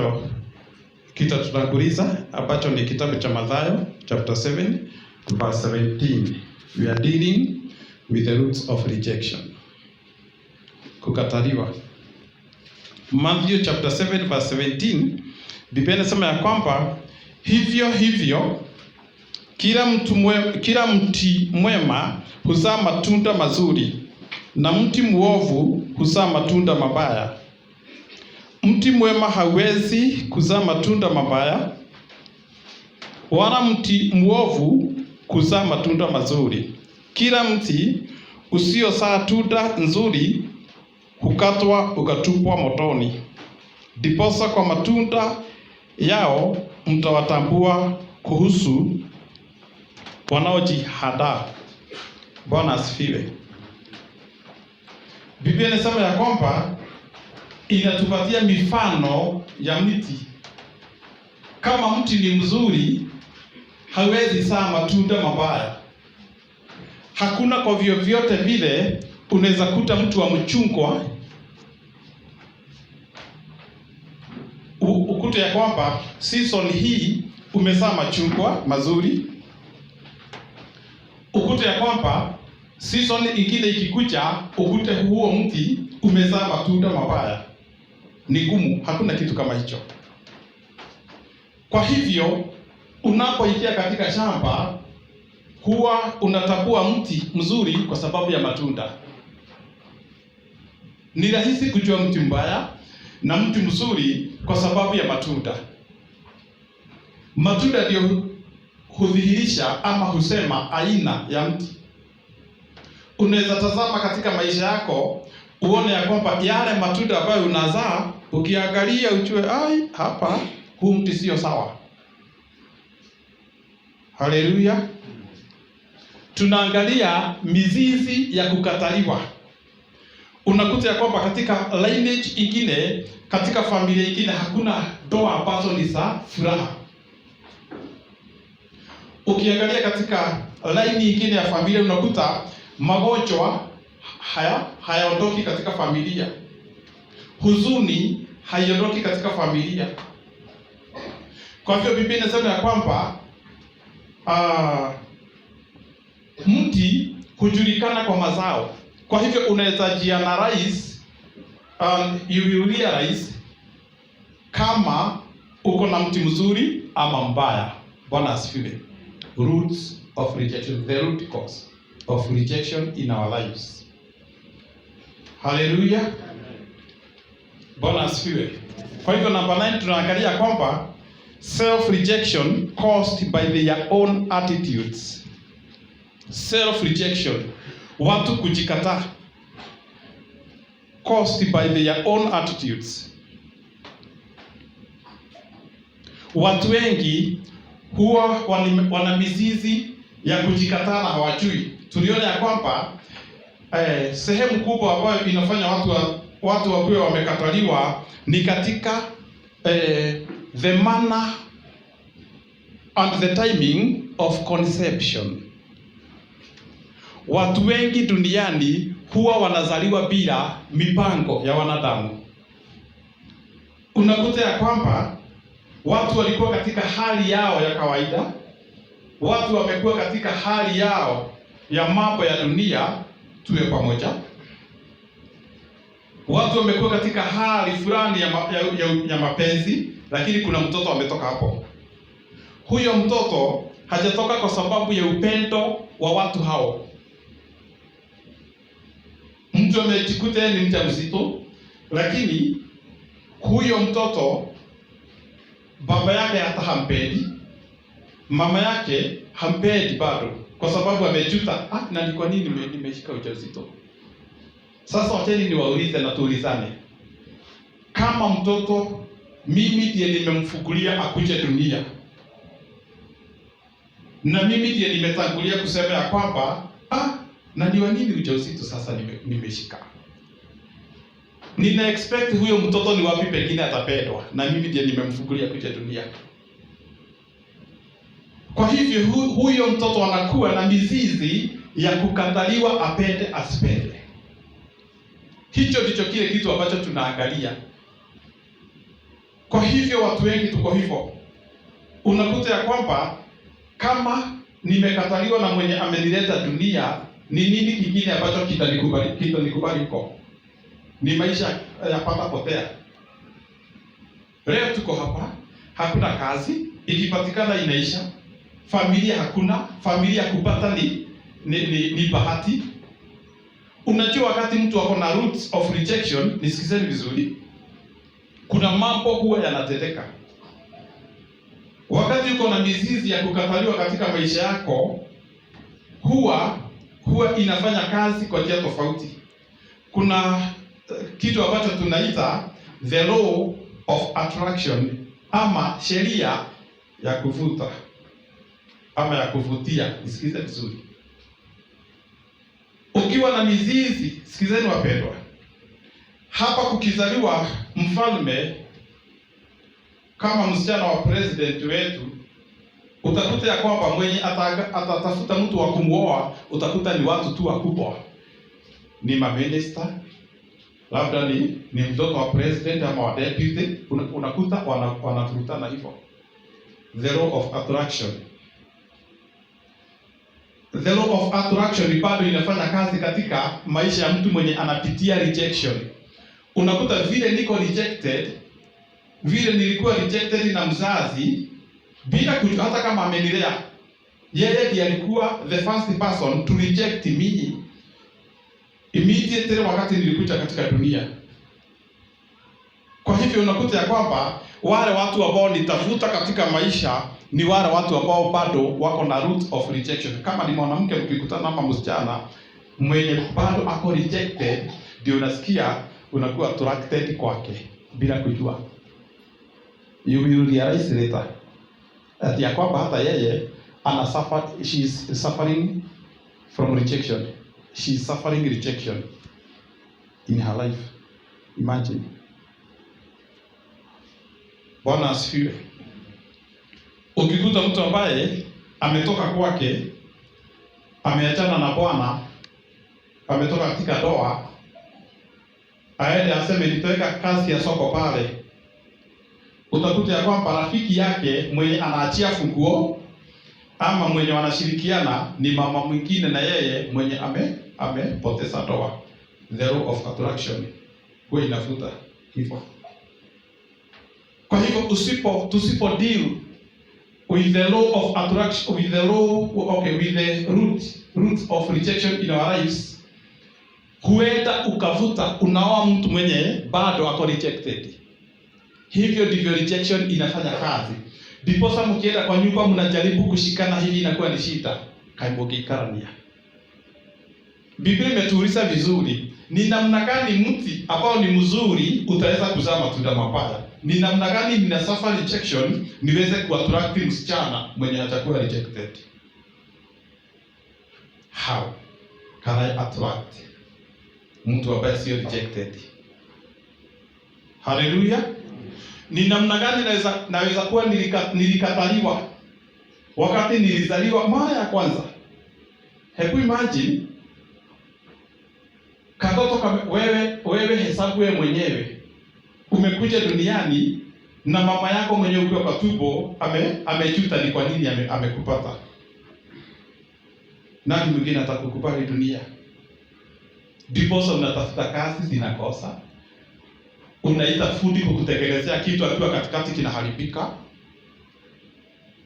ambacho kitatutanguliza ambacho ni kitabu cha Mathayo chapter 7 verse 17. We are dealing with the roots of rejection. Kukataliwa. Matthew chapter 7 verse 17, Biblia inasema ya kwamba hivyo kila mti mwema huzaa matunda mazuri na mti mwovu huzaa matunda mabaya. Mti mwema hawezi kuzaa matunda mabaya, wala mti mwovu kuzaa matunda mazuri. Kila mti usiozaa tunda nzuri hukatwa ukatupwa motoni. Ndiposa kwa matunda yao mtawatambua kuhusu wanaojihadaa. Bwana asifiwe. Biblia inasema ya kwamba inatupatia mifano ya miti. Kama mti ni mzuri, hawezi zaa matunda mabaya. Hakuna kwa vyovyote vile unaweza kuta mtu wa mchungwa ukute ya kwamba season hii umezaa machungwa mazuri, ukute ya kwamba season ingine ikikuja ukute huo mti umezaa matunda mabaya. Ni gumu, hakuna kitu kama hicho. Kwa hivyo unapoingia katika shamba huwa unatambua mti mzuri kwa sababu ya matunda. Ni rahisi kujua mti mbaya na mti mzuri kwa sababu ya matunda. Matunda ndio hudhihirisha ama husema aina ya mti. Unaweza tazama katika maisha yako uone ya kwamba yale matunda ambayo unazaa, ukiangalia ujue hapa huu mti sio sawa. Haleluya. Tunaangalia mizizi ya kukataliwa. Unakuta ya kwamba katika lineage ingine, katika familia ingine hakuna ndoa ambazo ni za furaha. Ukiangalia katika line nyingine ya familia unakuta magonjwa hayaondoki katika familia. Huzuni haiondoki katika familia. Kwa hivyo Biblia inasema ya kwamba mti hujulikana kwa mazao. Kwa hivyo unaweza jianalyze, you will realize kama uko na mti mzuri ama mbaya. Bwana asifiwe. Roots of rejection, the root cause of rejection in our lives. Hallelujah. Bwana asifiwe. Kwa hivyo namba 9 tunaangalia kwamba self rejection caused by their own attitudes. Self rejection, watu kujikataa, caused by their own attitudes. Watu wengi huwa wana mizizi ya kujikataa na hawajui. Tuliona ya kwamba sehemu kubwa ambayo inafanya watu wakiwa wamekataliwa ni katika the manner and the timing of conception. Watu wengi duniani huwa wanazaliwa bila mipango ya wanadamu. Unakuta ya kwamba watu walikuwa katika hali yao ya kawaida, watu wamekuwa katika hali yao ya mambo ya dunia, tuwe pamoja. Watu wamekuwa katika hali fulani ya mapenzi, lakini kuna mtoto ametoka hapo. Huyo mtoto hajatoka kwa sababu ya upendo wa watu hao. Mtu amejikuta ni mjamzito, lakini huyo mtoto baba yake hata hampendi, mama yake hampendi bado, kwa sababu amejuta, na ni kwa nini nimeshika ujauzito. Sasa wacheni niwaulize na tuulizane. Kama mtoto mimi ndiye nimemfungulia akuje dunia, na mimi ndiye nimetangulia kusema ya kwamba na ni wa nini ujauzito sasa nimeshika, nina expect huyo mtoto ni wapi pengine atapendwa, na mimi ndiye nimemfungulia kuja dunia. Kwa hivyo huyo mtoto anakuwa na mizizi ya kukataliwa, apende asipende. Hicho ndicho kile kitu ambacho tunaangalia. Kwa hivyo watu wengi tuko hivyo. Unakuta ya kwamba kama nimekataliwa na mwenye amenileta dunia, ni nini kingine ambacho kitanikubali huko? Ni maisha yapata potea. Leo tuko hapa, hakuna kazi, ikipatikana inaisha. Familia hakuna, familia kupata ni bahati. Unajua wakati mtu ako na roots of rejection, nisikizeni vizuri, kuna mambo huwa yanatendeka. Wakati uko na mizizi ya kukataliwa katika maisha yako, huwa inafanya kazi kwa njia tofauti. Kuna kitu ambacho tunaita the law of attraction, ama sheria ya kuvuta ama ya kuvutia. Nisikize vizuri. Ukiwa na mizizi, sikizeni wapendwa, hapa kukizaliwa mfalme kama msichana wa president wetu, utakuta ya kwamba mwenye atatafuta mtu wa kumuoa, utakuta ni watu tu wakubwa, ni maminister, labda ni mtoto wa president ama wa deputy. Unakuta wanavurutana hivyo. The law of attraction. The law of attraction bado inafanya kazi katika maisha ya mtu mwenye anapitia rejection. Unakuta vile niko rejected, vile nilikuwa rejected na mzazi, bila kujua, hata kama amenilea, yeye ndiye alikuwa the first person to reject me immediately wakati nilikuja katika dunia. Kwa hivyo unakuta ya kwamba wale watu ambao nitafuta katika maisha ni wale watu ambao bado wako na root of rejection. Kama ni mwanamke ukikutana na msichana mwenye bado ako rejected, ndio unasikia unakuwa attracted kwake bila kujua. You will realize later that ya kwamba hata yeye she is suffering from rejection. She is suffering rejection in her life. Imagine. Bwana asifiwe. Ukikuta mtu ambaye ametoka kwake, ameachana na Bwana, ametoka katika ndoa, aende aseme nitaweka kazi ya soko pale, utakuta ya kwamba rafiki yake mwenye anaachia funguo ama mwenye wanashirikiana ni mama mwingine na yeye mwenye amepoteza ndoa. The law of attraction huwa inafuta hivyo. Kwa hivyo tusipo deal with the law of attraction, with the root of rejection in our lives, huenda ukavuta unaoa mtu mwenye bado ako rejected. Hivyo ndivyo rejection inafanya kazi. Ndiposa mkienda kwa nyumba mnajaribu kushikana hivi, inakuwa ni shida. Kaimogikarania. Biblia imetuuliza vizuri, ni namna gani mti ambao ni mzuri utaweza kuzaa matunda mabaya? Ni namna gani nina suffer rejection niweze kuattract msichana mwenye atakuwa rejected? How can I attract mtu ambaye sio rejected? Hallelujah. Ni namna gani naweza kuwa nilikataliwa wakati nilizaliwa mara ya kwanza? Hebu imagine katoto wewe hesabu wewe mwenyewe umekuja duniani na mama yako mwenye ukiwa kwa tumbo amejuta ni kwa nini amekupata. Nani mwingine atakukubali dunia? Ndiposa unatafuta kazi zinakosa. Unaita fundi kukutekelezea kitu akiwa katikati kinaharibika.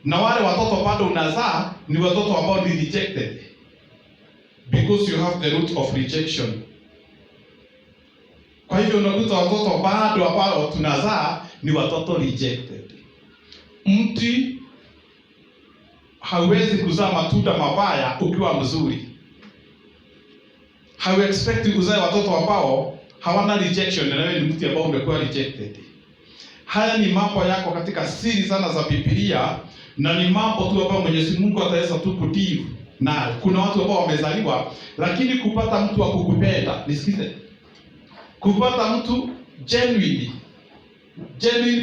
Na wale watoto bado unazaa ni watoto ambao ni rejected. Because you have the root of rejection. Kwa hivyo unakuta watoto bado ambao tunazaa ni watoto rejected. Mti hauwezi kuzaa matunda mabaya ukiwa mzuri. How expect uzae watoto ambao hawana rejection na wewe ni mtu ambao umekuwa rejected? Haya ni mambo yako katika siri sana za Biblia, na ni mambo tu ambayo Mwenyezi Mungu ataweza tu kutii. Na kuna watu ambao wamezaliwa, lakini kupata mtu wa kukupenda, nisikize, kupata mtu genuine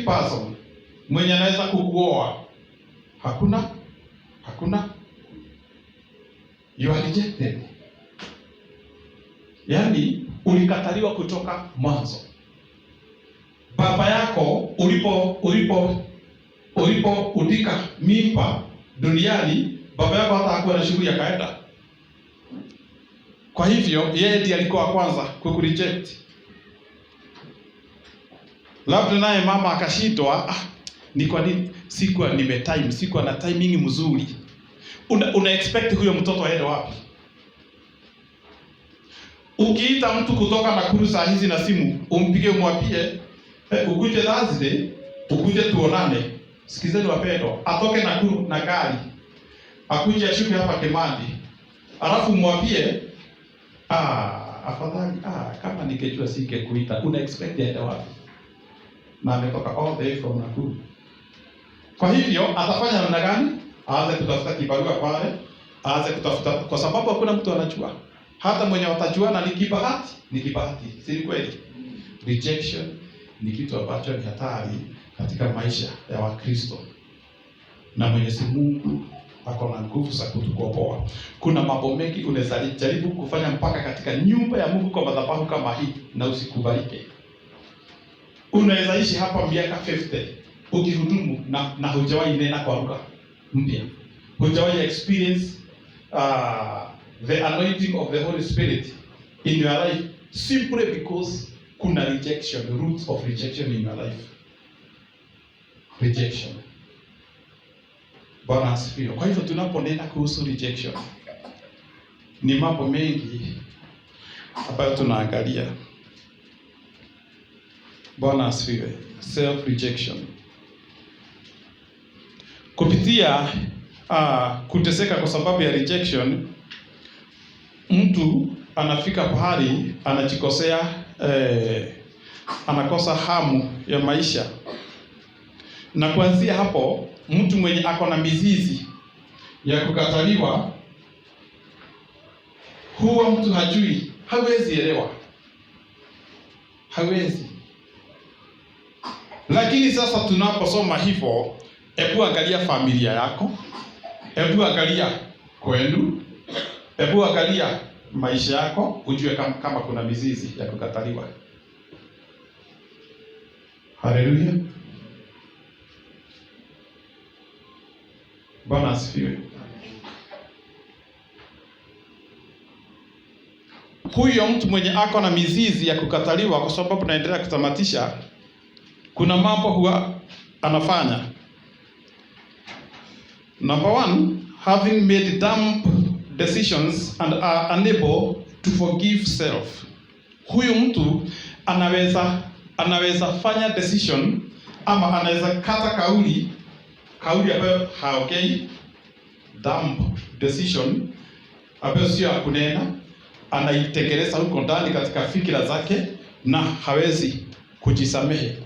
person mwenye anaweza kukuoa, hakuna. You are rejected. Yaani ulikataliwa kutoka mwanzo. baba yako ulipoudika mimba duniani, baba yako hata hakuwa na shughuli akaenda. Kwa hivyo yeye ndiye alikuwa wa kwanza kukureject. Labda naye mama akashindwa, ni kwa nini sikuwa na timing mzuri. Una expect huyo mtoto aende wapi? Ukiita mtu kutoka Nakuru saa hizi na simu, umpige umwambie, ukuje Thursday, ukuje tuonane. Sikizeni wapendwa, atoke Nakuru na gari, akuje ashuke hapa Kimandi. Alafu mwambie, afadhali kama ningejua singekuita. Una expect aende wapi? Na ametoka all the way from Nakuru. Kwa hivyo atafanya namna gani? Aanze kutafuta kibarua pale, aanze kutafuta, kwa sababu hakuna mtu anajua. Hata mwenye watajuana ni kibahati. Si kweli? Rejection ni kitu ambacho ni hatari katika maisha ya Wakristo. Na Mwenyezi Mungu ako na nguvu za kutukomboa. Kuna mambo mengi unaweza jaribu kufanya mpaka katika nyumba ya Mungu kwa madhabahu kama hii na usikubalike. Unaweza ishi hapa miaka 50 ukihudumu na hujawahi nena kwa lugha mpya. Hujawahi experience the anointing of the Holy Spirit in your life simply because kuna rejection, the roots of rejection in your life. Rejection. Bwana asifiwe. Kwa hivyo tunaponena kuhusu rejection, ni mambo mengi ambayo tunaangalia. Bwana asifiwe. Self rejection. Kupitia kuteseka kwa sababu ya rejection, mtu anafika pahali anajikosea, anakosa hamu ya maisha. Na kuanzia hapo, mtu mwenye ako na mizizi ya kukataliwa, huwa mtu hawezi elewa. Hawezi. Lakini sasa tunaposoma hivyo, hebu angalia familia yako, hebu angalia kwenu, hebu angalia maisha yako, ujue kama kuna mizizi ya kukataliwa. Haleluya. Bwana asifiwe. Huyo mtu mwenye ako na mizizi ya kukataliwa, kwa sababu naendelea kutamatisha, kuna mambo huwa anafanya. Number 1, having made dumb decisions and are unable to forgive self. Huyu mtu anaweza fanya decision ama anaweza kata kauli ambayo haokei, dumb decision ambayo sio ya kunena, anaitekeleza huko ndani katika fikira zake na hawezi kujisamehe.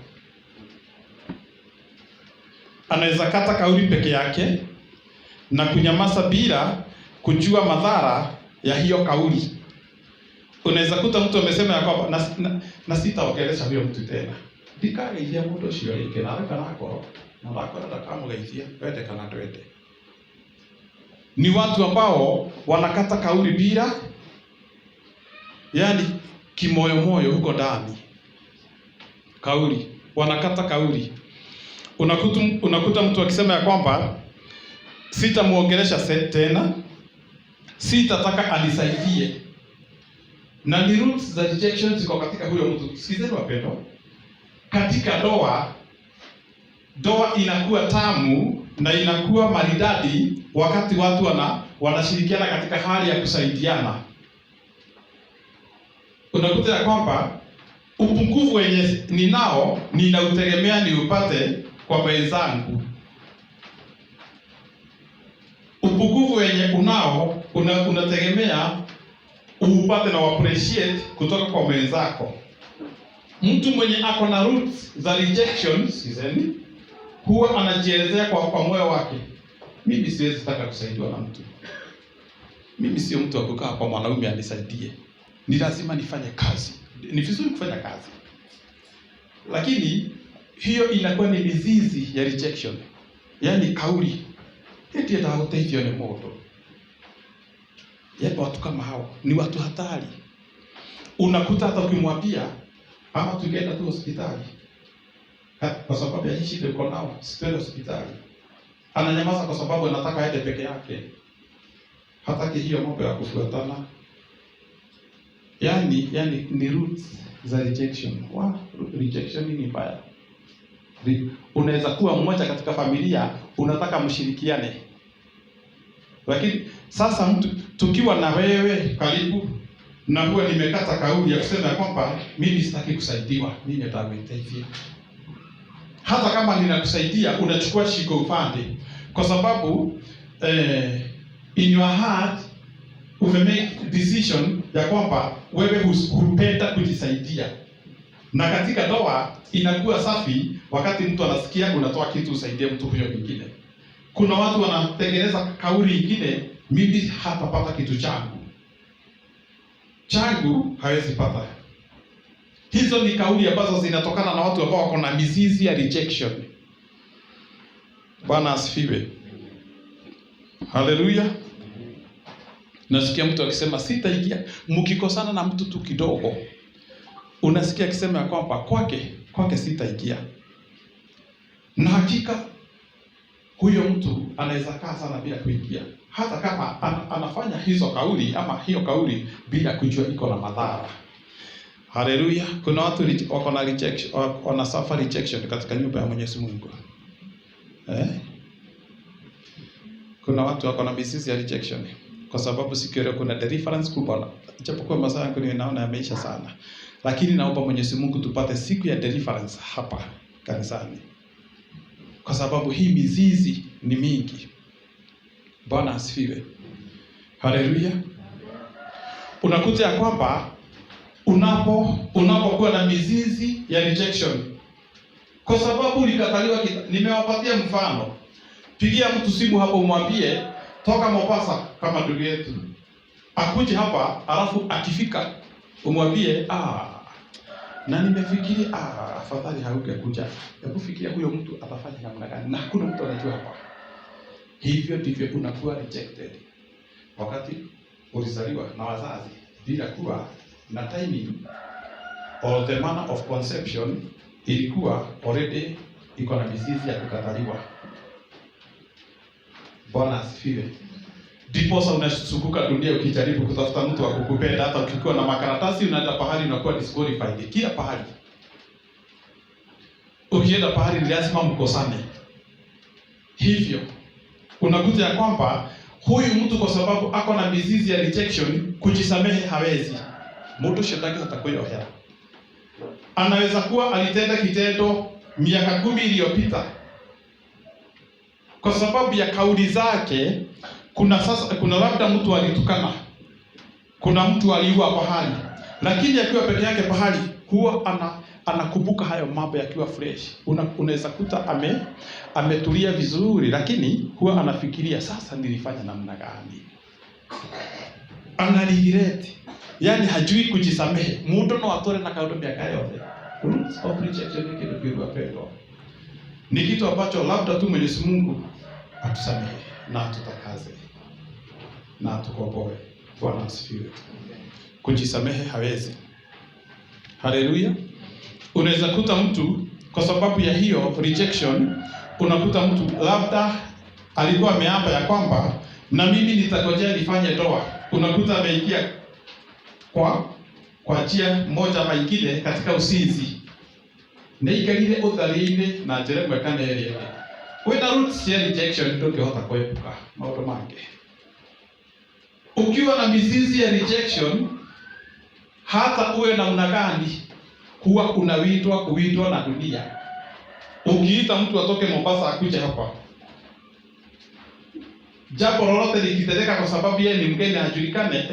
Anaweza kata kauli peke yake na kunyamaza bila kujua madhara ya hiyo kauli. Unaweza kuta mtu amesema ya kwamba na sitaongelesha huyo mtu tena. Ndikageithia mundu ucio ringi na reka nakoro na nakoro ndakamugeithia wende kana ndwende. Ni watu ambao wanakata kauli bila, yani kimoyo huko ndani. Kauli, wanakata kauli. Unakuta mtu akisema ya kwamba sitamuongelesha tena, sitataka anisaidie. Na ni roots za rejection ziko katika huyo mtu. Sikizeni wapendwa, katika doa inakuwa tamu na inakuwa maridadi wakati watu wanashirikiana katika hali ya kusaidiana. Unakuta ya kwamba upungufu wenye ninautegemea ni upate kwa wenzangu. Upungufu wenye unategemea upate na appreciate kutoka kwa wenzako. Mtu mwenye ako na roots za rejection, sizeni, huwa anajielezea kwa moyo wake, mimi siwezi taka kusaidiwa na mtu. Mimi sio mtu wa kukaa kwa mwanaume anisaidie. Ni lazima nifanye kazi. Ni vizuri kufanya kazi. Lakini hiyo inakuwa ni mizizi ya rejection. Yaani kauli, eti atakuteithio ni moto. Yaani watu kama hao ni watu hatari. Unakuta hata ukimwambia ama tukienda tu hospitali, kwa sababu ya hii shida uko nao, sipende hospitali. Ananyamaza kwa sababu anataka aende peke yake. Hataki hiyo mambo ya kufuatana. Yani ni roots za rejection. Rejection ni mbaya. Unaweza kuwa mmoja katika familia, unataka mshirikiane. Lakini sasa mtu tukiwa na wewe karibu, na huwa nimekata kauli ya kusema kwamba mimi sitaki kusaidiwa, mimi nitakuitia. Hata kama ninakusaidia, unachukua shiko upande, kwa sababu in your heart umemake decision ya kwamba wewe hupenda kujisaidia. Na katika ndoa inakuwa safi wakati mtu anasikia unatoa kitu usaidie mtu huyo mwingine. Kuna watu wanatengeneza kauli nyingine, mimi hatapata kitu changu hawezi pata. Hizo ni kauli ambazo zinatokana na watu ambao wako na mizizi ya rejection. Bwana asifiwe. Haleluya. Nasikia mtu akisema sitaingia. Mkikosana na mtu tu kidogo, unasikia akisema ya kwamba kwake sitaingia. Na hakika huyo mtu anaweza kaa sana bila kuingia, hata kama anafanya hizo kauli ama hiyo kauli bila kujua iko na madhara. Haleluya. Kuna watu wako na rejection, wana suffer rejection katika nyumba ya Mwenyezi Mungu. Kuna watu wako na mizizi ya rejection kwa sababu siku ile kuna deliverance kubwa. Ijapokuwa masaa yangu ninaona yameisha sana, lakini naomba Mwenyezi Mungu tupate siku ya deliverance hapa kanisani, kwa sababu hii mizizi ni mingi. Bwana asifiwe. Haleluya. Unakuta ya kwamba unapokuwa na mizizi ya rejection kwa sababu ulikataliwa. Nimewapatia mfano. Pigia mtu simu hapo umwambie toka Mombasa kama ndugu yetu, akuje hapa, alafu akifika umwambie na nimefikiri afadhali haungekuja. Hebu fikiria huyo mtu atafanya namna gani? Na hakuna mtu anajua hapa. Hivyo ndivyo unakuwa rejected wakati ulizaliwa na wazazi bila kuwa na timing, or the manner of conception ilikuwa already iko na mizizi ya kukataliwa. Bwana asifiwe. Ndipo sasa unasukuka dunia ukijaribu kutafuta mtu wa kukupenda. Hata ukikuwa na makaratasi unaenda pahali unakuwa disqualified kila pahali. Ukienda pahali ni lazima mkosane. Hivyo unakuta ya kwamba huyu mtu kwa sababu ako na mizizi ya rejection, kujisamehe hawezi. Mtu shetani atakuyohea. Anaweza kuwa alitenda kitendo miaka 10 iliyopita. Kwa sababu ya kauli zake, kuna labda mtu alitukana, kuna mtu aliua pahali, lakini akiwa peke yake pahali huwa anakumbuka hayo mambo yakiwa fresh. Unaweza kuta ametulia vizuri, lakini huwa anafikiria sasa nilifanya namna gani. Ana regret. Yani hajui kujisamehe. Mtu no atore na kauli miaka yote. Stop rejection ni kitu kibwa pendo. Ni kitu ambacho labda tu Mwenyezi Mungu atusamehe na tutakaze na tukomboe. Bwana asifiwe. Kujisamehe hawezi. Haleluya. Unaweza kuta mtu kwa sababu ya hiyo rejection, unakuta mtu labda alikuwa ameapa ya kwamba na mimi nitangojea nifanye ndoa. Unakuta ameingia kwa njia moja ama nyingine katika usinzi. Neikarire utharine na njere mwekana area. Wena roots ya rejection ndungehota kuepuka maundu make. Ukiwa na mizizi ya rejection, hata uwe na unagani, huwa kuitwa na dunia. Ukiita mtu atoke Mombasa akuje hapa, jambo lolote likitendeka kwa sababu yeye ni mgeni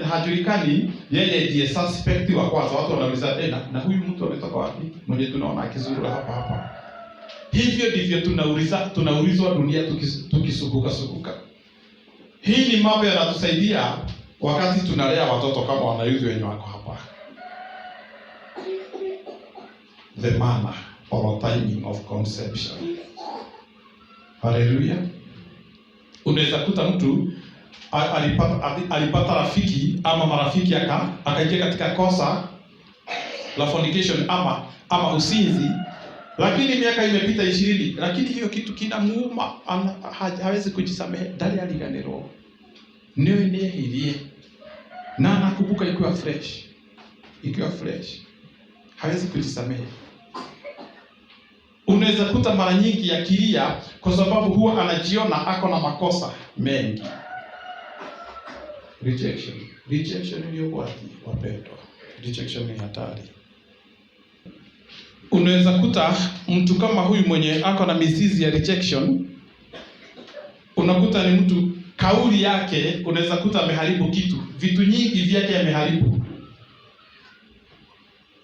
hajulikani, yeye ndiye suspect wa kwanza. Watu wanauliza tena, na huyu mtu ametoka wapi? Mwenye tunaona akizuru hapa. Hivyo ndivyo tunaulizwa dunia tukisukuka. Hii ni mambo yanatusaidia wakati tunalea watoto kama wanayuzi wenye wako hapa. The manner or timing of conception. Hallelujah. Unaweza kuta mtu alipata rafiki ama marafiki akaingia katika kosa la fornication ama usinzi, Lakini miaka imepita 20, lakini hiyo kitu kinamuuma, hawezi kujisamehe. Ndari aliganirwo niyo niehirie na nakumbuka ikiwa fresh, hawezi kujisamehe. Unaweza kuta mara nyingi akilia kwa sababu huwa anajiona ako na makosa mengi. Rejection ni wapi wapendwa? Rejection ni hatari. Unaweza kuta mtu kama huyu mwenye ako na mizizi ya rejection, unakuta ni mtu kauli yake, unaweza kuta ameharibu vitu nyingi vyake ameharibu.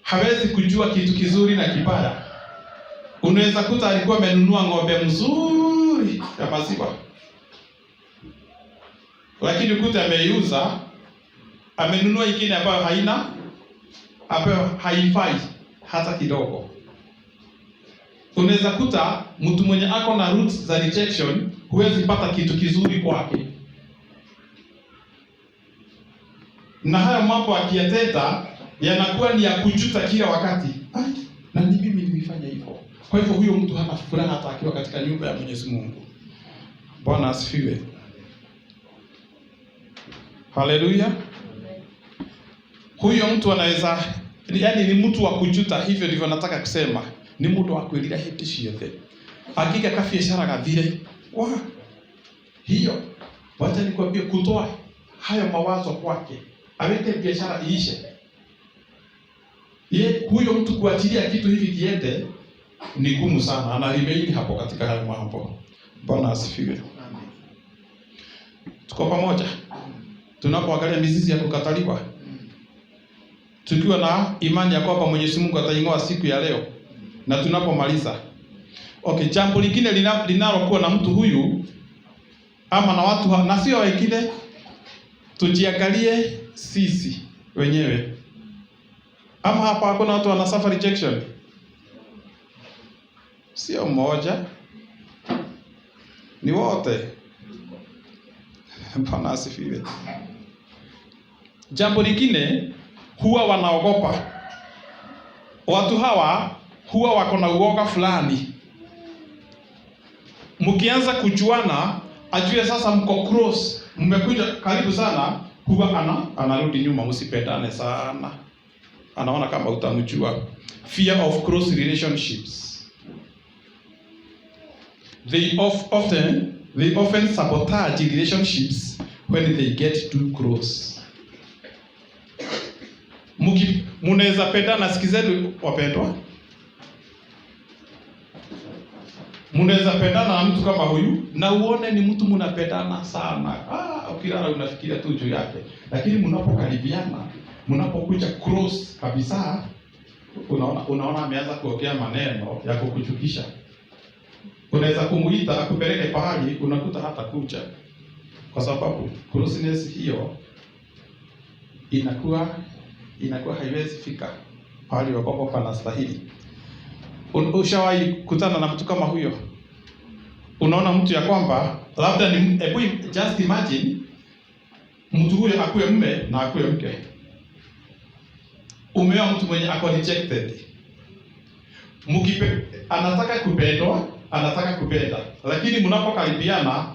Hawezi kujua kitu kizuri na kibaya. Unaweza kuta alikuwa amenunua ng'ombe mzuri ya maziwa, lakini ukuta ameiuza, amenunua ingine ambayo haifai hata kidogo. Unaweza kuta mtu mwenye ako na roots za rejection, huwezi pata kitu kizuri kwake. Na haya mambo akiyatenda yanakuwa ni ya kujuta kila wakati. Na ni mimi nilifanya hivyo. Kwa hivyo huyo mtu hana furaha hata akiwa katika nyumba ya Mwenyezi Mungu. Bwana asifiwe. Haleluya. Huyo mtu anaweza, yani ni mtu wa kujuta. Hivyo ndivyo nataka kusema. Ni mtu wa kuelira hiti ciothe. Hakika kabiashara gathire. Hiyo wacha nikwambie, kutoa hayo mawazo kwake, aweke biashara iishe. Huyo mtu kuachilia kitu hivi kiende ni gumu sana. Anarimeini hapo katika hayo mambo. Bwana asifiwe. Tuko pamoja? Tunapoangalia mizizi ya kukataliwa, tukiwa na imani ya kwamba Mwenyezi Mungu ataingoa siku ya leo, na tunapomaliza. Jambo lingine linalokuwa na mtu huyu ama na watu na sio wengine, tujiangalie sisi wenyewe. Ama hapa hakuna watu wana suffer rejection? Sio mmoja, ni wote. Bwana asifiwe. Jambo lingine, huwa wanaogopa. Watu hawa huwa wako na uoga fulani. Mkianza kujuana, ajue sasa mko cross, mmekuja karibu sana, huwa anarudi nyuma, msipendane sana. Anaona kama utamjua. Fear of cross relationships. They often sabotage relationships when they get too close. Munaweza pendana, sikizeni wapendwa. Munaweza pendana na mtu kama huyu na uone ni mtu mnapendana sana. Ukilala unafikiria tu juu yake. Lakini mnapokaribiana, mnapokuja cross kabisa, unaona ameanza kuongea maneno ya kukuchukisha. Unaweza kumuita akupeleke pahali, unakuta hata kucha. Kwa sababu closeness hiyo inakuwa haiwezi fika pahali ambapo panastahili. Ushawahi kutana na mtu kama huyo? Unaona mtu ya kwamba labda ni just imagine mtu huyo akuwe mume na akuwe mke. Umeoa mtu mwenye ako rejected. Anataka kupendwa, anataka kupenda, lakini mnapokaribiana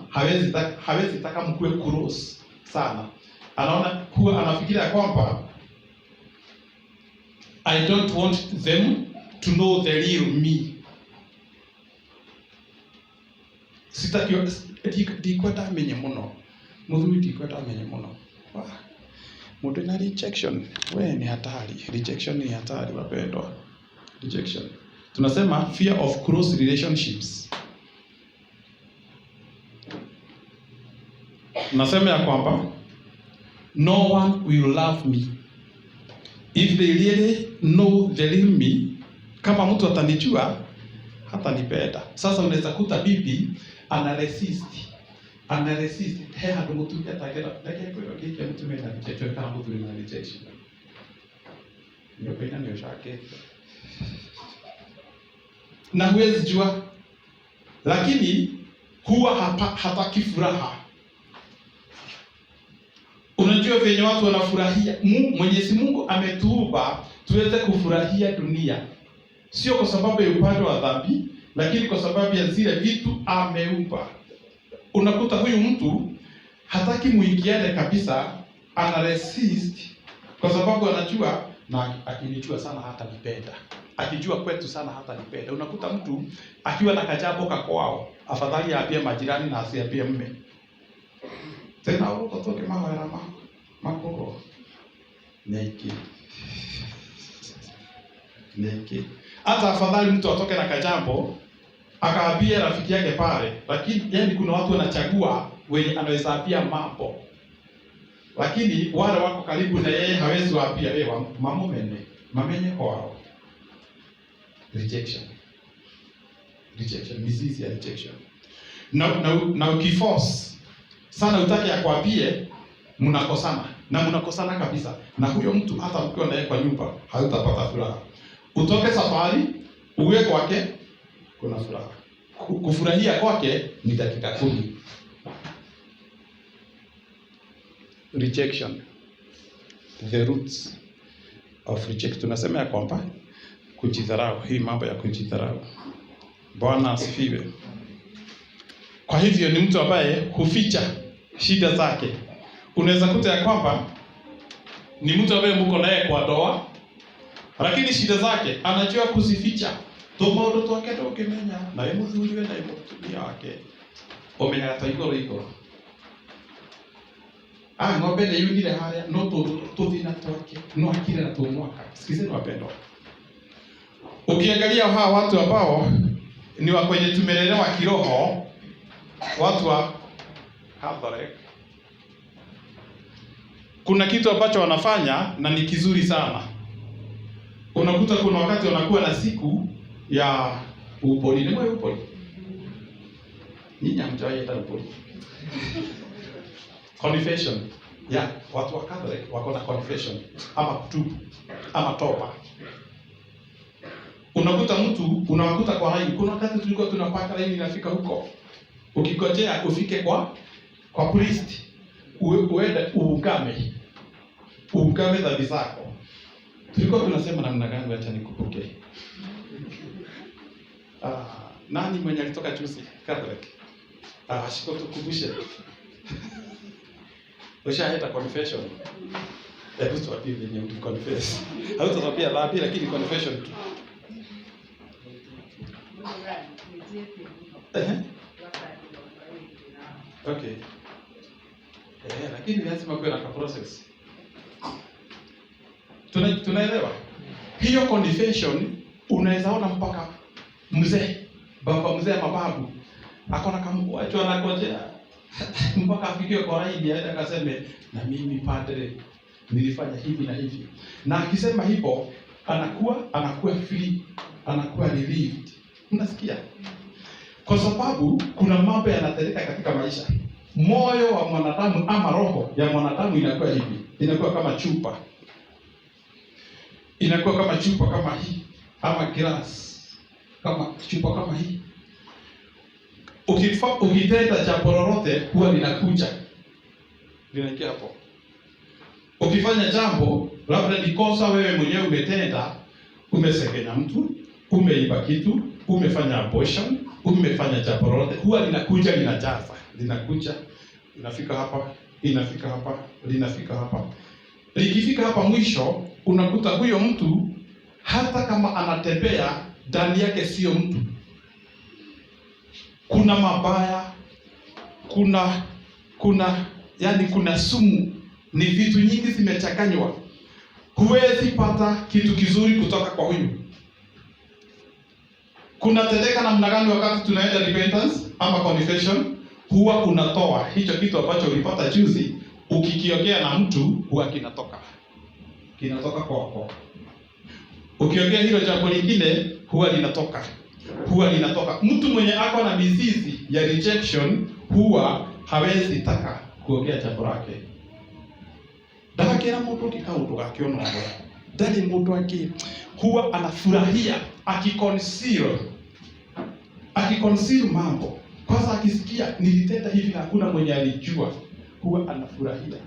hawezi taka mkue close sana. Huwa anafikiria kwamba I don't want them to know the real me. Dikwenda amenye muno. Muthuri dikwenda amenye muno. Mundu na rejection, we ni hatari. Rejection ni hatari wapendwa. Rejection. Tunasema fear of close relationships. Nasema ya kwamba no one will love me if they really know the real me. Kama mtu atanijua hata nipenda. Sasa unaweza kuta bibi ana resist. Hata mtu atagera lakini mtu mwenye rejection kama mtu mwenye rejection. Ndio pena ndio shake. Na huwezi jua, lakini huwa hataki furaha. Unajua venye watu wanafurahia. Mwenyezi Mungu ametuumba tuweze kufurahia dunia. sio kwa sababu ya upande wa dhambi, lakini kwa sababu ya zile vitu ameumba. Unakuta huyu mtu hataki muingiane kabisa, ana resist kwa sababu anajua, na akinijua sana hata nipenda, akijua kwetu sana hata nipenda. Unakuta mtu akiwa na kajambo kakwao, afadhali aapie majirani na asiapie mme. Tena uko toke mahara makoro neki hata afadhali mtu atoke na kajambo akaapia rafiki yake pale, lakini yani kuna watu wanachagua wenye anaweza apia mambo, lakini wale wako karibu na yeye hawezi waapia wewe mamenye kwao. Rejection, mizizi ya rejection. Na ukiforce sana utaki ya kuapie, mnakosana kabisa, na huyo mtu hata mkiwa naye kwa nyumba hautapata furaha. Utoke safari uwe kwake, kuna furaha. Kufurahia kwake ni dakika 10. Rejection, the roots of rejection. Tunasema ya kwamba kujidharau, hii mambo ya kujidharau. Bwana asifiwe. Kwa hivyo ni mtu ambaye huficha shida zake. Unaweza kuta ya kwamba ni mtu ambaye mko naye kwa ndoa, lakini shida zake anajua kuzificha. Tomodo twake ndokimenya na yeye muthuriwe na mutumia wake omenya ta igoro ng'ombe nĩ yunire harĩa no tũthina twake no akire na tumwaka. Sikizeni wapendwa, ukiangalia hawa watu ambao ni wa kwenye tumelelewa kiroho, watu wa Catholic, kuna kitu ambacho wanafanya na ni kizuri sana. Unakuta kuna wakati wanakuwa na siku ya upoli. Ni mwe upoli? Nyinyi hamjawahi upoli. Confession. Yeah, watu wa Catholic wako na confession ama kutubu ama toba. Unakuta mtu, unawakuta kwa line. Kuna wakati tulikuwa tunapaka line inafika huko. Ukikojea ufike kwa priest, uende uungame dhambi zako. Tulikuwa tunasema namna gani acha nikupokee. Nani mwenye alitoka juzi Catholic? Shiko tukumbushe. Ushaenda confession. Hebu tuambie venye mtu confess. Hautatapia dhambi lakini confession tu. Okay. Lakini lazima kuwe na process. Tunaelewa? Hiyo confession unaweza ona mpaka baba mzee mababu akona kama watu wanakojea mpaka afikie kwa raidi aende akaseme na mimi padre nilifanya hivi na hivi. Na akisema hivyo anakuwa free, anakuwa relieved. Unasikia? Kwa sababu kuna mambo yanatendeka katika maisha. Moyo wa mwanadamu ama roho ya mwanadamu inakuwa hivi. Inakuwa kama chupa. Inakuwa kama chupa kama hii ama glass. Kama chupa kama hii. Ukitenda jambo lolote huwa linakuja. Linaingia hapo. Ukifanya jambo labda ni kosa wewe mwenyewe umetenda, umesengenya mtu, umeiba kitu, umefanya abortion, umefanya jambo lolote, huwa linakuja linajaza. Linakuja, linafika hapa, inafika hapa, linafika hapa. Likifika hapa mwisho, unakuta huyo mtu hata kama anatembea ndani yake sio mtu. Kuna mabaya, kuna sumu, ni vitu nyingi zimechanganywa. Huwezi pata kitu kizuri kutoka kwa huyu. Kuna tendeka namna gani wakati tunaenda repentance ama confession, huwa unatoa hicho kitu ambacho ulipata juzi, ukikiongea na mtu huwa kinatoka kwako. Ukiongea hilo jambo lingine huwa linatoka. Mtu mwenye ako na mizizi ya rejection huwa hawezi taka kuongea jambo lake. Ndakira mtu kikaundo gakiona ngo. Ndali mtu aki huwa anafurahia akiconceal mambo. Kwanza akisikia nilitenda hivi na hakuna mwenye alijua, huwa anafurahia.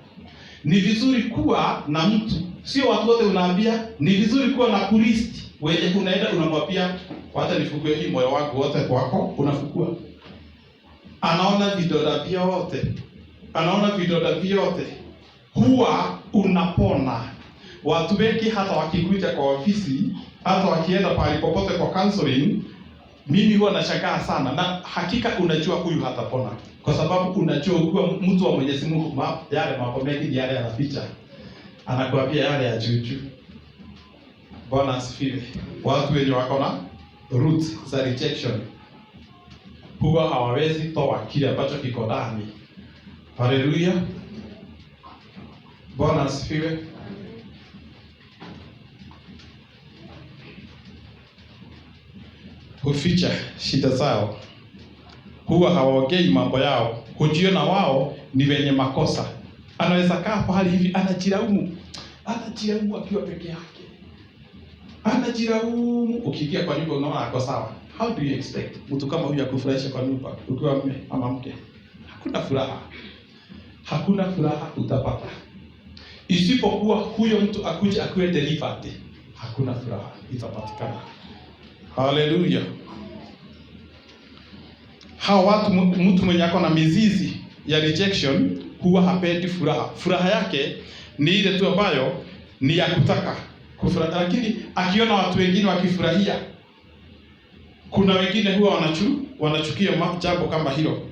Ni vizuri kuwa na mtu, sio watu wote unaambia. Ni vizuri kuwa na priest wenye unaenda unamwambia, wacha nifukue hii moyo wangu wote kwako, unafukua. Anaona vidonda vyote, huwa unapona. Watu wengi hata wakikuja kwa ofisi, hata wakienda pale popote kwa counseling, mimi huwa nashangaa sana, na hakika unajua huyu hatapona, kwa sababu unajua ukiwa mtu wa Mwenyezi Mungu, yale mambo mengi yale yanaficha, anakuambia yale ya juu. Bwana asifiwe. Watu wenye wako na roots za rejection huwa hawawezi toa kile ambacho kiko ndani. Haleluya. Bwana asifiwe. Huficha shida zao, huwa hawaongei mambo yao, hujiona wao ni wenye makosa. Anaweza kaa pahali hivi anajilaumu akiwa peke yake, anajilaumu. Ukiingia kwa nyumba unaona ako sawa. How do you expect mtu kama huyu akufurahisha kwa nyumba ukiwa mume ama mke? Hakuna furaha utapata, isipokuwa huyo mtu akuje akiwe delivered. Hakuna furaha itapatikana. Haleluya. Hawa watu, mtu mwenye ako na mizizi ya rejection huwa hapendi furaha. Furaha yake ni ile tu ambayo ni ya kutaka kufurahi, lakini akiona watu wengine wakifurahia, kuna wengine huwa wanachukia jambo kama hilo.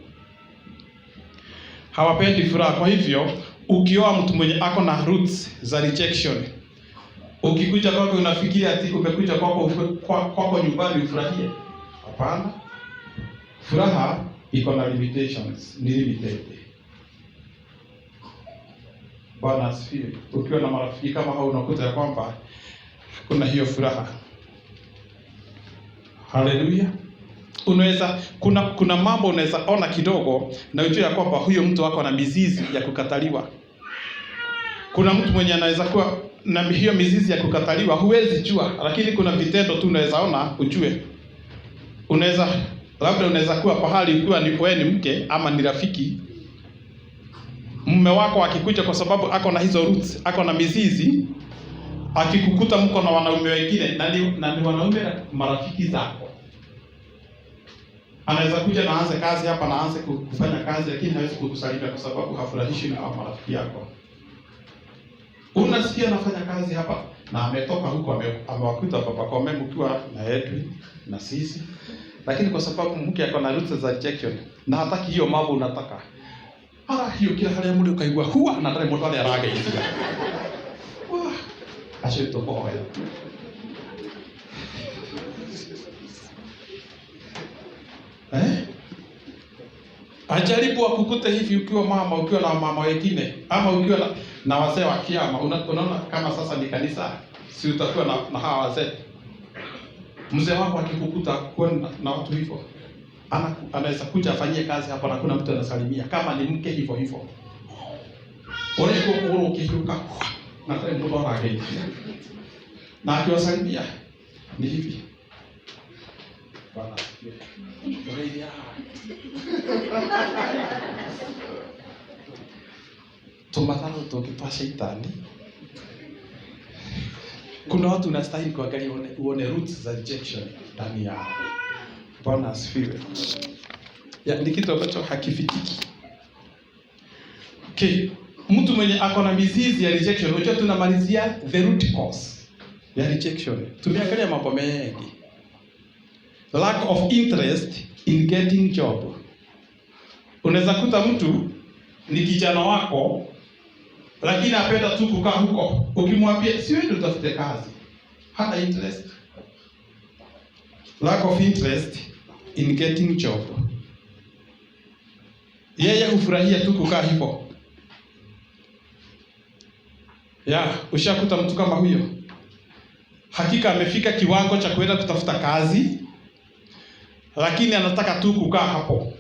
Hawapendi furaha. Kwa hivyo ukioa mtu mwenye ako na roots za rejection, ukikuja kwako unafikiria ati umekuja kwako nyumbani ufurahie. Hapana. Furaha iko na limitations, ni limited. Bwana asifiwe. Ukiwa na marafiki kama hao unakuta kwamba kuna hiyo furaha. Haleluya. Unaweza kuna mambo unaweza ona kidogo na ujue ya kwamba huyo mtu wako na mizizi ya kukataliwa. Kuna mtu mwenye anaweza kuwa na hiyo mizizi ya kukataliwa, huwezi jua, lakini kuna vitendo tu unaweza ona ujue. Unaweza kuwa pahali ukiwa ni wewe ni mke ama ni rafiki, mume wako akikuja kwa sababu ako na hizo roots, ako na mizizi, akikukuta mko na wanaume wengine na ni wanaume marafiki zako, anaweza kuja na aanze kazi hapa na aanze kufanya kazi, lakini hawezi kukusalimia kwa sababu hafurahishi na marafiki yako. Unasikia anafanya kazi hapa na ametoka huko amewakuta papa kwa memu ukiwa na Edwin na sisi, lakini kwa sababu mke ako na roots za rejection na hataki hiyo mambo unataka. Hiyo kila hali ya mwili ukaigua huwa na ndani moto araga hivi. Asheto boya. Ajaribu akukute hivi ukiwa na mama wengine ama ukiwa na wazee wa kiama. Unaona kama sasa ni kanisa, si utakuwa na hawa wazee. Mzee wako akikukuta kwa na watu hivyo, anaweza kuja afanyie kazi hapa na kuna mtu anasalimia, kama ni mke hivyo. Ole kwa ukihuka na tayari mtu wako hivi. Na akiwasalimia ni hivi. Bwana asifiwe. Tumatano tukipa shetani. Kuna watu unastahili kuangalia uone roots za rejection ndani yao. Bwana asifiwe. Ni kitu ambacho hakifikiki. Okay, mtu mwenye ako na mizizi ya rejection, unajua tunamalizia the root cause ya rejection. Tumeangalia mambo mengi. Lack of interest in getting job. Unaweza kuta mtu ni kijana wako lakini apenda tu kukaa huko. Ukimwambia si wewe utafute kazi, hana interest. Lack of interest in getting job. Yeye hufurahia tu kukaa hivyo. Ushakuta mtu kama huyo. Hakika amefika kiwango cha kwenda kutafuta kazi, lakini anataka tu kukaa hapo.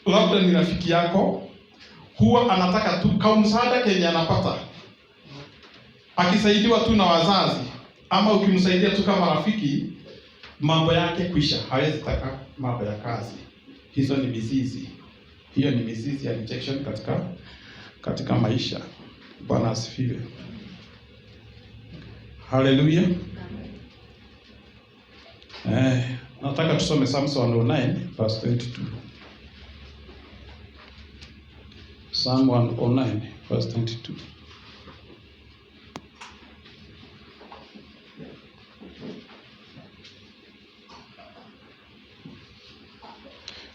Labda ni rafiki yako, huwa anataka tu kama msaada Kenya anapata, akisaidiwa tu na wazazi ama ukimsaidia tu kama rafiki, mambo yake kuisha, hawezi taka mambo ya kazi. Hizo ni mizizi. Hiyo ni mizizi ya rejection katika katika maisha. Bwana asifiwe. Haleluya. Nataka tusome Psalms 109 verse 22. Psalm 109 verse 22.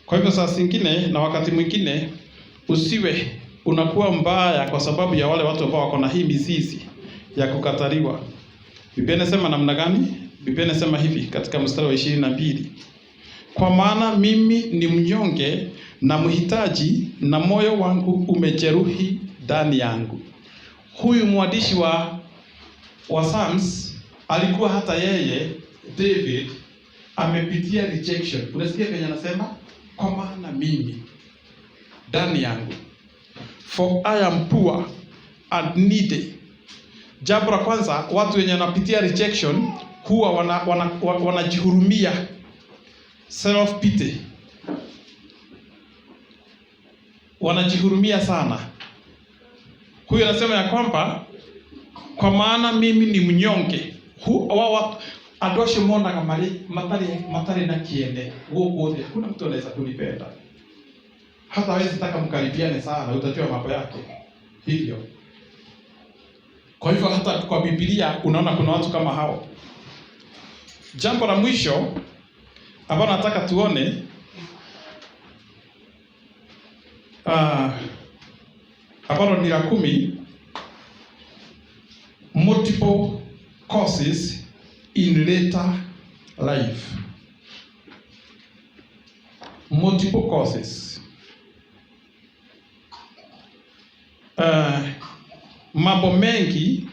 Kwa hivyo saa zingine na wakati mwingine usiwe unakuwa mbaya kwa sababu ya wale watu ambao wako na hii mizizi ya kukataliwa. Biblia inasema namna gani? Biblia inasema hivi katika mstari wa 22. Kwa maana mimi ni mnyonge na mhitaji na moyo wangu umejeruhi ndani yangu. Huyu mwandishi wa Psalms alikuwa hata yeye David amepitia rejection. Unasikia kwenye anasema kwa maana mimi ndani yangu. For I am poor and needy. Jambo la kwanza, watu wenye wanapitia rejection huwa wanajihurumia, self pity. Wanajihurumia sana. Huyo anasema ya kwamba kwa maana mimi ni mnyonge. Wao adoshe mona kama matari na kiende. Wote kuna mtu anaweza kunipenda. Hata hawezi taka mkaribiane sana, utajua mambo yake. Hivyo. Kwa hivyo hata kwa Biblia unaona kuna watu kama hao. Jambo la mwisho ambalo nataka tuone ambalo ni la 10, multiple causes in later life. Multiple causes. Mambo mengi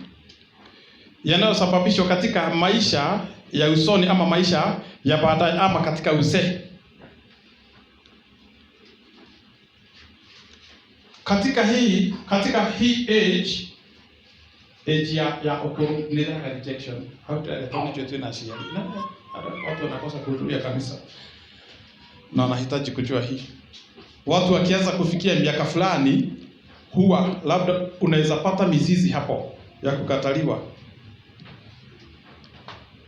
yanayosababishwa katika maisha ya usoni ama maisha ya baadaye ama katika uzee. Katika hii age ya okulira rejection, watu wanakosa kuhudhuria kanisa. Na nahitaji kujua hii. Watu wakianza kufikia miaka fulani huwa labda unaweza pata mizizi hapo ya kukataliwa.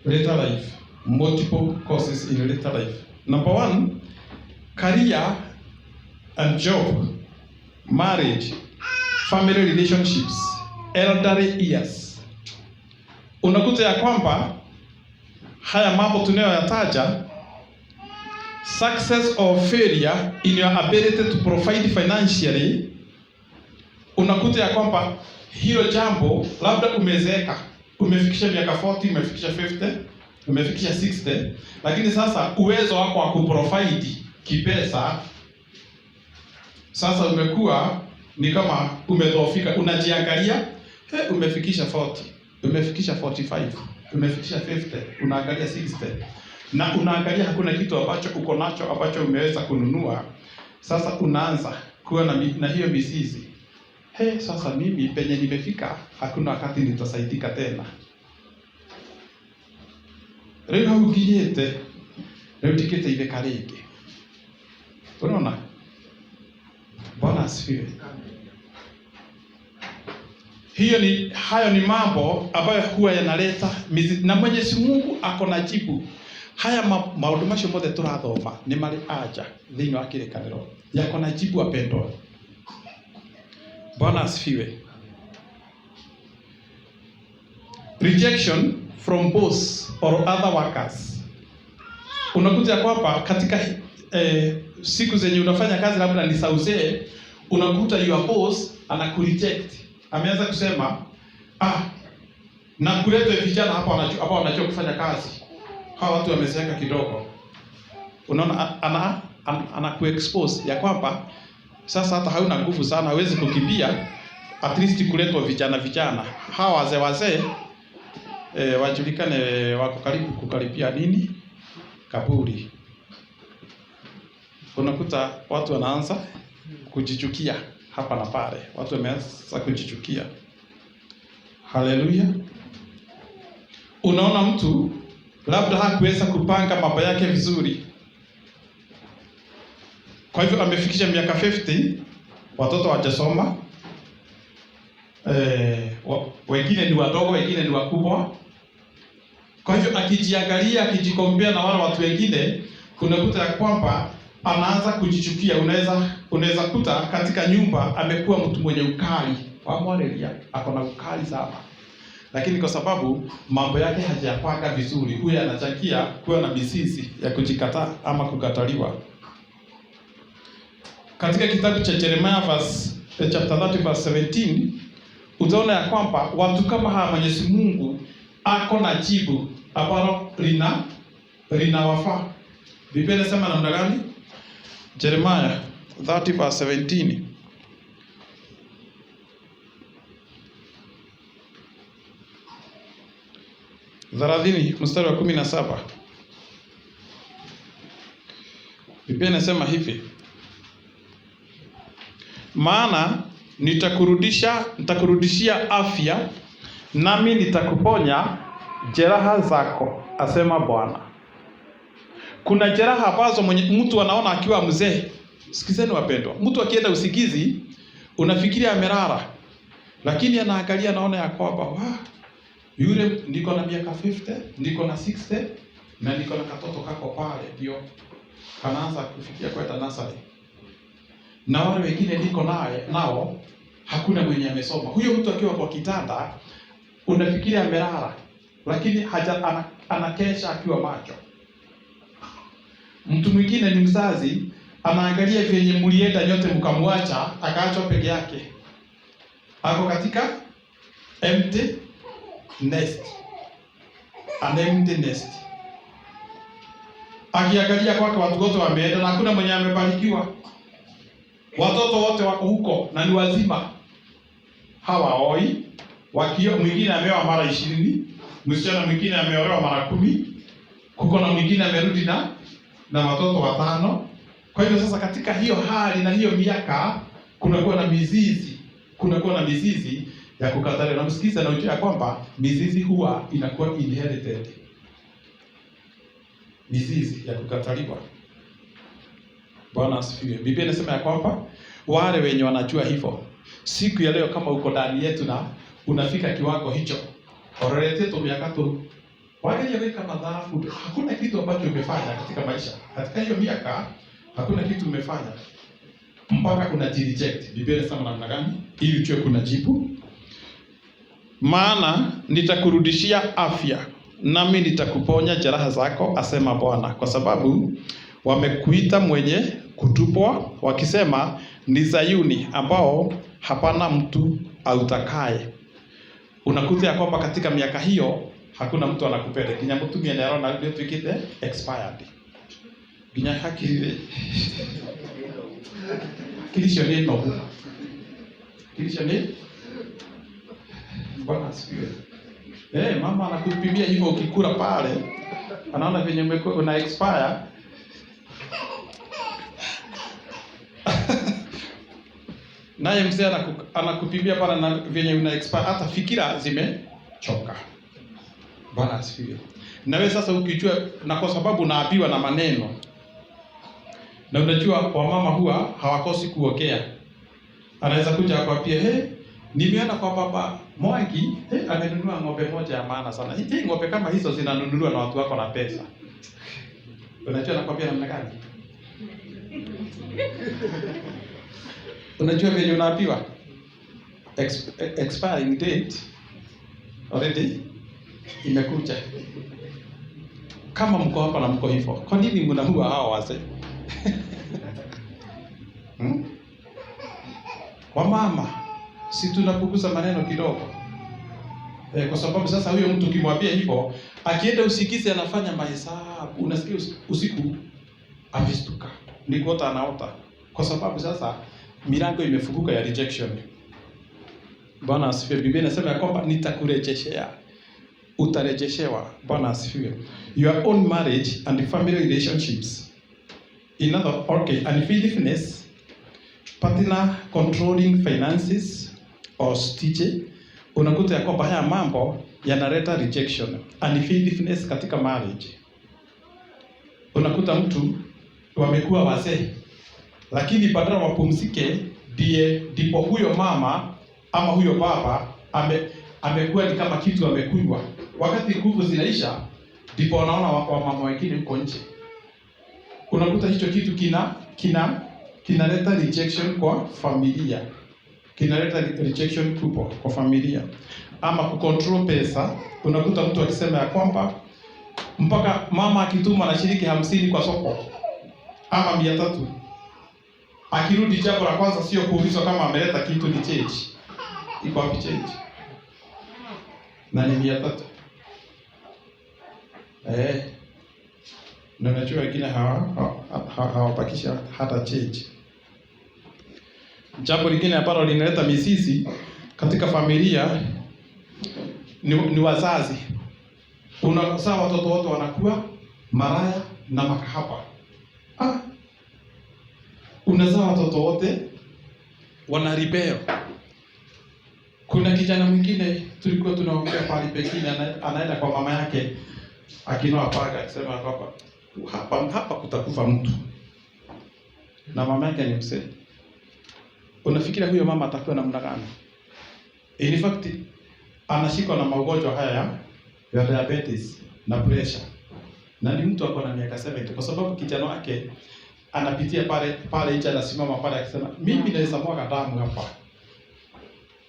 Later life, multiple causes in later life. Number 1, career and job, marriage, family relationships, elderly years. Unakuta ya kwamba haya mambo tunayoyataja, success or failure in your ability to provide financially, unakuta ya kwamba hilo jambo labda umezeeka, umefikisha miaka 40, umefikisha 50, umefikisha 60, lakini sasa uwezo wako wa kuprovide kipesa sasa umekuwa ni kama umedhoofika. Unajiangalia, umefikisha 40, umefikisha 45, umefikisha 50, unaangalia 60. Na unaangalia hakuna kitu ambacho uko nacho ambacho umeweza kununua. Sasa unaanza kuwa na hiyo mizizi. Sasa mimi penye nimefika hakuna wakati nitasaidika tena. Leo ukinyete, leo tikete ile karege. Unaona? Bwana asifiwe. Hayo ni mambo ambayo huwa yanaleta mizizi, na Mwenyezi Mungu ako na jibu. Haya maundu macio mothe turathoma ni mari aja thiini wa kirekaniro yako na jibu apendwa. Bwana asifiwe. Rejection from boss or other workers. Unakuta kwamba katika siku zenye unafanya kazi labda ni sauzee, unakuta your boss anakureject. Ameanza kusema na kuleta vijana hapa wanajua kufanya kazi. Hawa watu wamezeeka kidogo. Unaona ana kuexpose ya kwamba sasa hata hauna nguvu sana, hawezi kukimbia, at least kuletwa vijana. Hawa wazee wajulikane wako karibu kukaribia nini? Kaburi. Unakuta watu wanaanza kujichukia hapa na pale. Watu wameanza kujichukia. Haleluya. Unaona mtu labda hakuweza kupanga mambo yake vizuri. Kwa hivyo amefikisha miaka 50, watoto hawajasoma, wengine ni wadogo, wengine ni wakubwa. Kwa hivyo akijiangalia, akijikombea na wale watu wengine, unakuta ya kwamba anaanza kujichukia. Unaweza kuta katika nyumba amekuwa mtu mwenye ukali, wamwarelia ako na ukali sana, lakini kwa sababu mambo yake hajapanga vizuri, huyu anachangia kuwa na mizizi ya kujikataa ama kukataliwa. Katika kitabu cha Jeremiah chapter 30 verse 17 utaona ya kwamba watu kama hawa Mwenyezi Mungu ako na jibu ambalo linawafaa. Biblia inasema namna gani? Jeremiah 30 verse 17. Thelathini mstari wa 17. Biblia inasema hivi: maana nitakurudishia afya, nami nitakuponya jeraha zako, asema Bwana. Kuna jeraha ambazo mtu anaona akiwa mzee. Sikizeni wapendwa, mtu akienda usikizi unafikiria amelala, lakini anaangalia naona ya kwamba yule niko na miaka 50, niko na 60 na niko na katoto kako pale, ndio anaanza kufikia kwenda nasari. Na wale wengine niko nao hakuna mwenye amesoma. Huyo mtu akiwa kwa kitanda unafikiria amelala, lakini anakesha akiwa macho. Mtu mwingine ni mzazi, anaangalia vyenye mlienda nyote mkamwacha, akaachwa peke yake. Ako katika empty nest. An empty nest. Akiangalia kwake watu wote wameenda na hakuna mwenye amebarikiwa. Watoto wote wako huko na ni wazima. Hawaoi. Mwingine ameoa mara 20, msichana mwingine ameolewa mara 10, kuko na mwingine amerudi na watoto 5. Kwa hivyo sasa katika hiyo hali na hiyo miaka kunakuwa na mizizi ya kukataliwa. Na msikiza na ujue kwamba mizizi huwa inakuwa inherited. Mizizi ya kukataliwa. Bwana asifiwe. Biblia inasema ya kwamba wale wenye wanajua hivyo, siku ya leo kama uko ndani yetu na unafika kiwango hicho, orelete tu miaka tu wale kama dhaifu, hakuna kitu ambacho umefanya katika maisha. Katika hiyo miaka hakuna kitu umefanya mpaka unajireject. Biblia inasema namna gani ili ujue kuna jibu? Maana nitakurudishia afya, nami nitakuponya jeraha zako, asema Bwana, kwa sababu wamekuita mwenye kutupwa, wakisema ni Zayuni ambao hapana mtu autakaye. Unakuta ya kwamba katika miaka hiyo hakuna mtu anakupenda. Kinyamutumia nero na ndio tukite expired. Ginya hakiri. Kilisho neno. Kilisho neno. Bwana asifiwe. Mama anakupimia hivyo ukikula pale, anaona venye una expire. Naye mzee anakupimia pale na venye una expire, hata fikira zimechoka. Bwana asifiwe. Na wewe sasa ukijua, na kwa sababu unaambiwa na maneno, na unajua wamama huwa hawakosi kuokea. Anaweza kuja akwambia, nimeona kwa baba Mwangi, amenunua ng'ombe moja ya maana sana. Hii ng'ombe kama hizo zinanunuliwa na watu wako na pesa. Unajua nakwambia namna gani? Unajua vile unaambiwa expiring date already imekuja. Kama mko hapa na mko hivyo, kwa nini mnahua hao wazee? Wamama, si tunapunguza maneno kidogo. Kwa sababu sasa huyo mtu ukimwambia hivyo, akienda usikizi anafanya mahesabu, unasikia usiku amestuka. Ni kuota anaota. Kwa sababu sasa milango imefunguka ya rejection. Bwana asifiwe. Biblia inasema ya kwamba nitakurejeshea. Utarejeshewa. Bwana asifiwe. Your own marriage and family relationships. In other unfaithfulness, partner controlling finances or stije, unakuta ya kwamba haya mambo yanaleta rejection. Unfaithfulness katika marriage. Unakuta mtu wamekuwa wazee, lakini badala wapumzike ndipo huyo mama ama huyo baba amekuwa ni kama kitu amekunywa. Wakati nguvu zinaisha, ndipo wanaona mama wengine huko nje. Unakuta hicho kitu kinaleta rejection kwa familia. Kinaleta rejection kubwa kwa familia. Ama kucontrol pesa, unakuta mtu akisema ya kwamba mpaka mama akituma na shilingi 50 kwa soko ama 300, akirudi jambo la kwanza sio kuulizwa kama ameleta kitu, ni change. Iko wapi change? Na ni 300. Na najua wengine hawapakisha hata change. Jambo lingine ambalo linaleta mizizi katika familia ni wazazi. Unazaa watoto wote wanakuwa maraya na makahaba. Unazaa watoto wote wanaribeo. Kuna kijana mwingine tulikuwa tunaongea pale pekine, anaenda kwa mama yake akinoa paga akisema papa, hapa kutakufa mtu. Na mama yake ni mzee. Unafikiria huyo mama atakuwa namna gani? In fact, anashikwa na magonjwa haya ya diabetes na pressure. Na ni mtu ako na miaka 70 kwa sababu kijana wake anapitia pale nje, anasimama pale akisema mimi naweza mwaga damu hapa.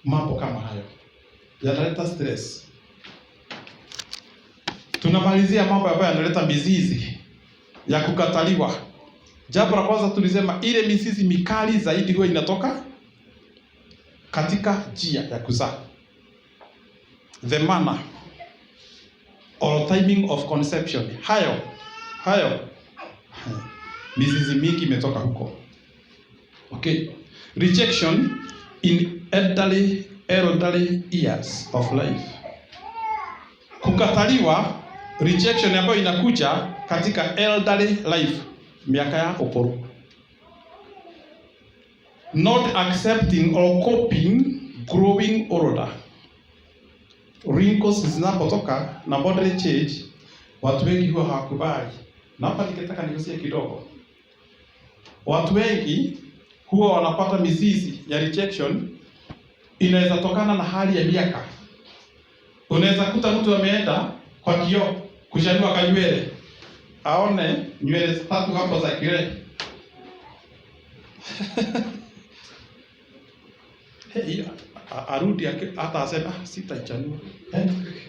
Mambo kama hayo yanaleta stress. Tunamalizia mambo ambayo yanaleta mizizi ya kukataliwa. Jambo la kwanza tulisema ile mizizi mikali zaidi huwa inatoka katika njia ya kuzaa. The manner or timing of conception. Hayo. Mizizi mingi imetoka huko. Okay. Rejection in elderly years of life. Kukataliwa, rejection ambayo inakuja katika elderly life, miaka ya oporo. Not accepting or coping growing older. Wrinkles zinapotoka na body change, watu wengi huwa hawakubali. Na hapa nikitaka nigusie kidogo. Watu wengi huwa wanapata mizizi ya rejection, inaweza tokana na hali ya miaka. Unaweza kuta mtu ameenda kwa kioo kushanua kanywele, aone nywele 3 hapo za kile. Arudi hata asema sitachanua.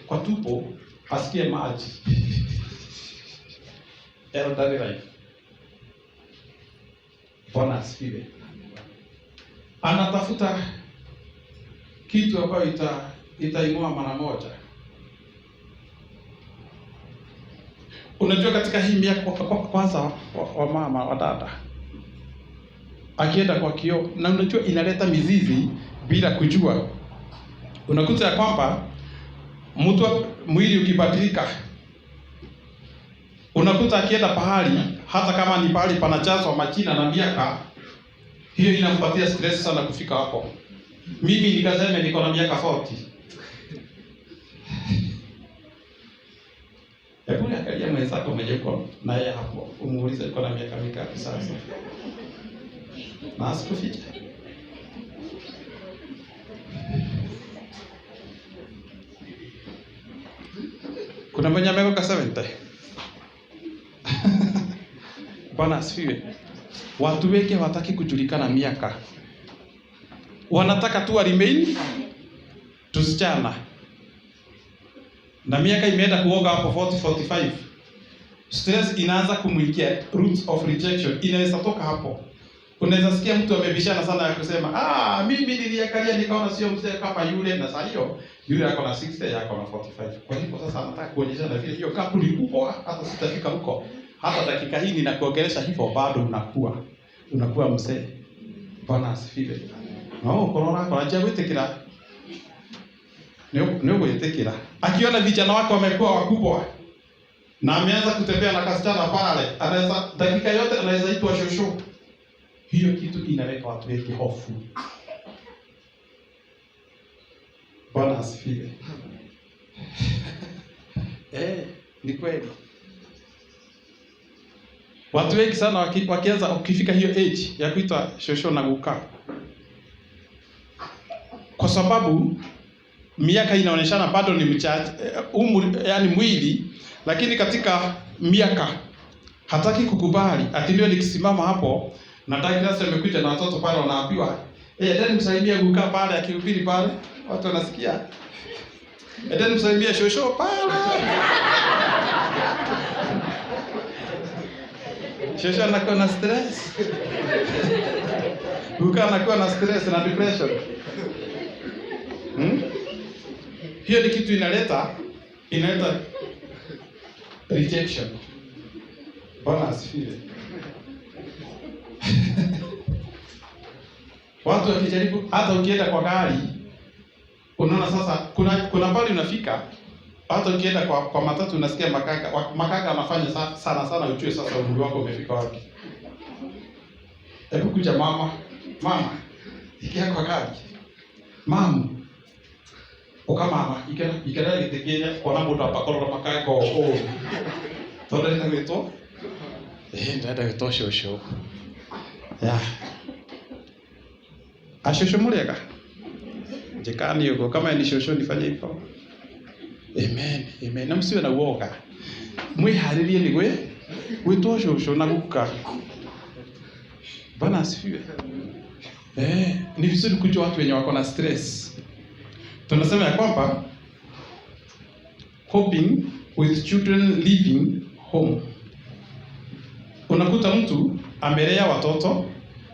Kwa tupo asikie maji. Elderly life. Bwana asifiwe. Anatafuta kitu ambayo itainua mara moja. Unajua katika hii miaka kwanza wa mama wa dada akienda kwa kioo, na unajua inaleta mizizi bila kujua. Unakuta ya kwamba mtu mwili ukibadilika, unakuta akienda pahali, hata kama ni pahali panajazwa majina na miaka, hiyo inampatia stress sana kufika hapo. Mimi nikasema niko na miaka 40. Hebu angalia mwenzako mjeko na yeye hapo, umuulize uko na miaka mingapi sasa. Na asikufiche. Kuna mwenye ameweka 70. Bwana asifiwe. Watu wengi hawataki kujulikana miaka. Wanataka tu remain tusichana. Na miaka imeenda kuoga hapo 40-45. Stress inaanza kumwingia, roots of rejection inaweza toka hapo. Unaweza sikia mtu amebishana sana ya kusema, mimi niliangalia nikaona sio mzee kama yule, na sasa yule ako na 60 yako na 45. Kwa hivyo sasa anataka kuonyesha na vile hiyo kapu ni kubwa, hata sitafika huko. Hata dakika hii ninakuongelesha hivyo bado unakuwa mzee. Bwana asifiwe. Korona kwa ajabu itekira. Ndio gwetekira. Akiona vijana wake wamekuwa wakubwa na ameanza kutembea na kasichana pale, anaweza dakika yote anaweza itwa shosho. Hiyo kitu inaweka watu wengi hofu. Bwana asifiwe. Ni kweli. Watu wengi sana wakianza ukifika hiyo age ya kuitwa shosho na kukaa. kwa sababu miaka inaonyeshana bado ni mchache, yani mwili, lakini katika miaka hataki kukubali. Ati ndio nikisimama hapo nataka sasa nimekuja na watoto pale wanaambiwa, tena msaidie kukaa pale akihubiri pale, watu wanasikia. Tena msaidie shosho pale. Shosho anakuwa na stress. Kukaa anakuwa na stress na depression. Hiyo ni kitu inaleta rejection. Bwana asifiwe. Watu wakijaribu, hata ukienda kwa gari, unaona sasa kuna pale unafika, hata ukienda kwa matatu unasikia makaka anafanya sana ujue sasa umri wako umefika wapi. Hebu kuja mama, ikia kwa gari. Mama, ukamama, ikera gitekenya kona mutu apakoro makaka o. Tore na gito. Ndada gito shosho. Ya. Ashosho muriaga. Jekani yuko kama ni shosho nifanye hivyo. Amen. Na msiwe na uoga. Mwiharirie ni gwitwo shosho na guka. Bwana asifiwe. Ni vizuri kujua watu wenye wako na stress. Tunasema ya kwamba coping with children living home. Unakuta mtu amelea watoto,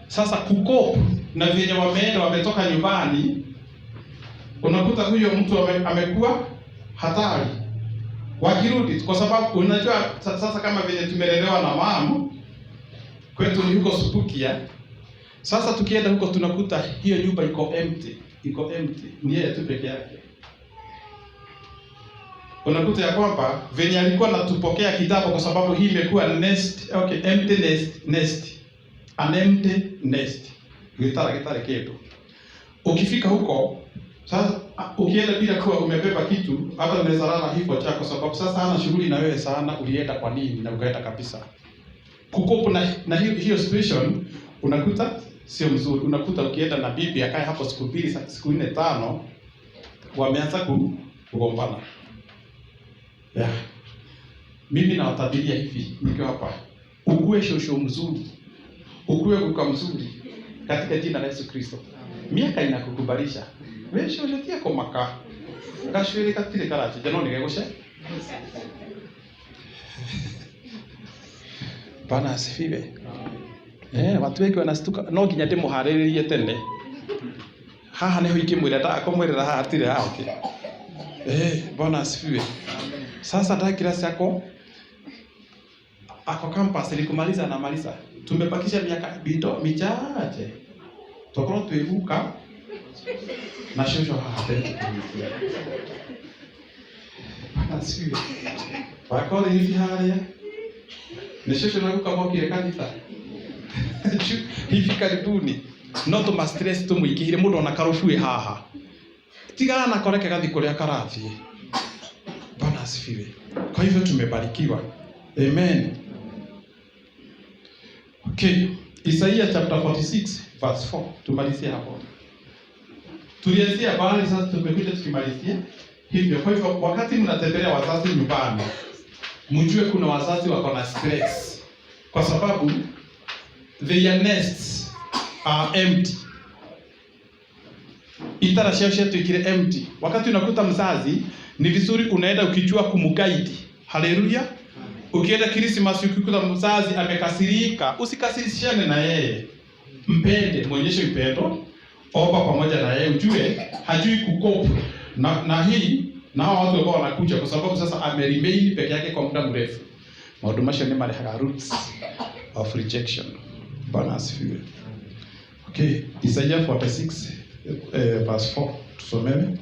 sasa kukopa na vile wametoka nyumbani, unakuta huyo mtu amekuwa hatari wakirudi, kwa sababu unajua sasa kama vile tumelelewa na mama kwetu ni huko Subukia. Sasa tukienda huko tunakuta hiyo nyumba iko empty, ni yeye tu peke yake. Unakuta ya kwamba venye alikuwa anatupokea kitabu, kwa sababu hii imekuwa nest, empty nest, an empty nest. Gitara kitu. Ukifika huko sasa, ukienda bila kuwa umebeba kitu, hata unaweza lala hivyo chako, sababu sasa hana shughuli na wewe sana, ulienda kwa nini na ukaenda kabisa. Kukopo na hiyo situation unakuta sio mzuri. Unakuta ukienda na bibi akae hapo siku 2, siku 4, 5, wameanza kugombana. Mimi nawatabiria hivi nikiwa hapa. Ukue shosho mzuri. Ukue kuka mzuri katika jina la Yesu Kristo. Miaka inakukubalisha. Wewe shosho tia kwa maka. Gashwele katile karachi jano nigegoshe. Bwana asifiwe. Watu wengi wanastuka no nginya ndimuhariririe tene. Haha niho ikimwira ndakomwirira haha atire hake. Bwana asifiwe. Sasa dakika yako ako campus ilikumaliza na maliza. Tumebakisha miaka michache. Tokoro tuevuka na shosho hapo. Bwana asifiwe. Bakole hivi hali ni shosho na kuka mwakire kanisa. Hivi karibuni no ma stress tumwikihire mundu ona karofue haha. Tigana na koreke gathi kuria karathie. Bwana asifiwe. Kwa hivyo tumebarikiwa. Amen. Okay, Isaiah chapter 46 verse 4. Tumalizie hapo. Tulianzia habari, sasa tumekuja tukimalizia. Hivyo kwa hivyo wakati mnatembelea wazazi nyumbani, mjue kuna wazazi wako na stress. Kwa sababu their nests are empty. Itara shetu ikire empty. Wakati unakuta mzazi, ni vizuri unaenda ukijua kumuguide. Haleluya. Ukienda Christmas ukikuta mzazi amekasirika, usikasirishane na yeye. Mpende, muonyeshe upendo. Omba pamoja na yeye, ujue hajui kukopa. Na hii na hao watu ambao wanakuja kwa sababu sasa ameremain peke yake kwa muda mrefu. Maundu macio ni marehaga roots of rejection. Bwana asifiwe. Okay, Isaiah 46 verse 4 tusomeme.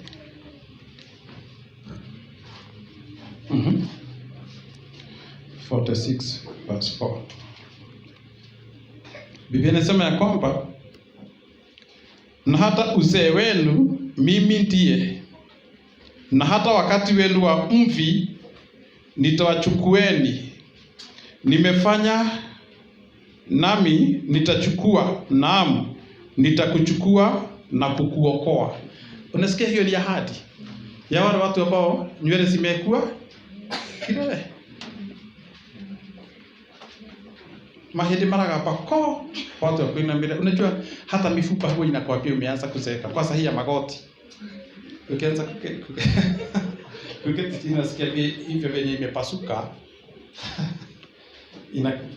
46 verse 4. Biblia inasema ya kwamba na hata uzee wenu mimi ndiye, na hata wakati wenu wa mvi nitawachukueni. Nimefanya nami nitachukua, naam nitakuchukua na kukuokoa. Unasikia hiyo ni ahadi ya wale watu ambao nywele zimekuwa kidole. Mahindi maragamba ko watu wa kuinamia. Unajua hata mifupa huwa inakuwa pia imeanza kuzeeka kwa sahihi ya magoti. Ukianza kuketi chini nasikia hivyo venye imepasuka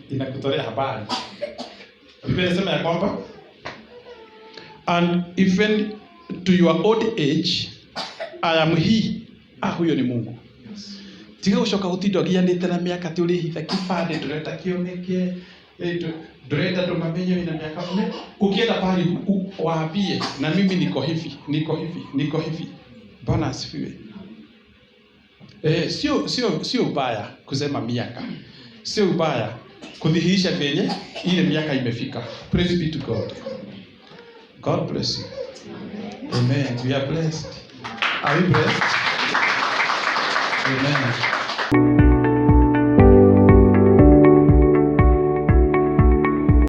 inakutolea habari. Biblia inasema ya kwamba and even to your old age I am he. Huyo ni Mungu. Tiga ushoka gutindo gianite na miaka ti uri hitha kibande ndureta kioneke ndureta ndumamenyo ina miaka ine ukienda pale waambie na mimi niko hivi. Bwana asifiwe. Sio ubaya kusema miaka. Sio ubaya kudhihirisha venye ile miaka imefika. Praise be to God. God bless you. Amen. We are blessed. Are we blessed? Amen.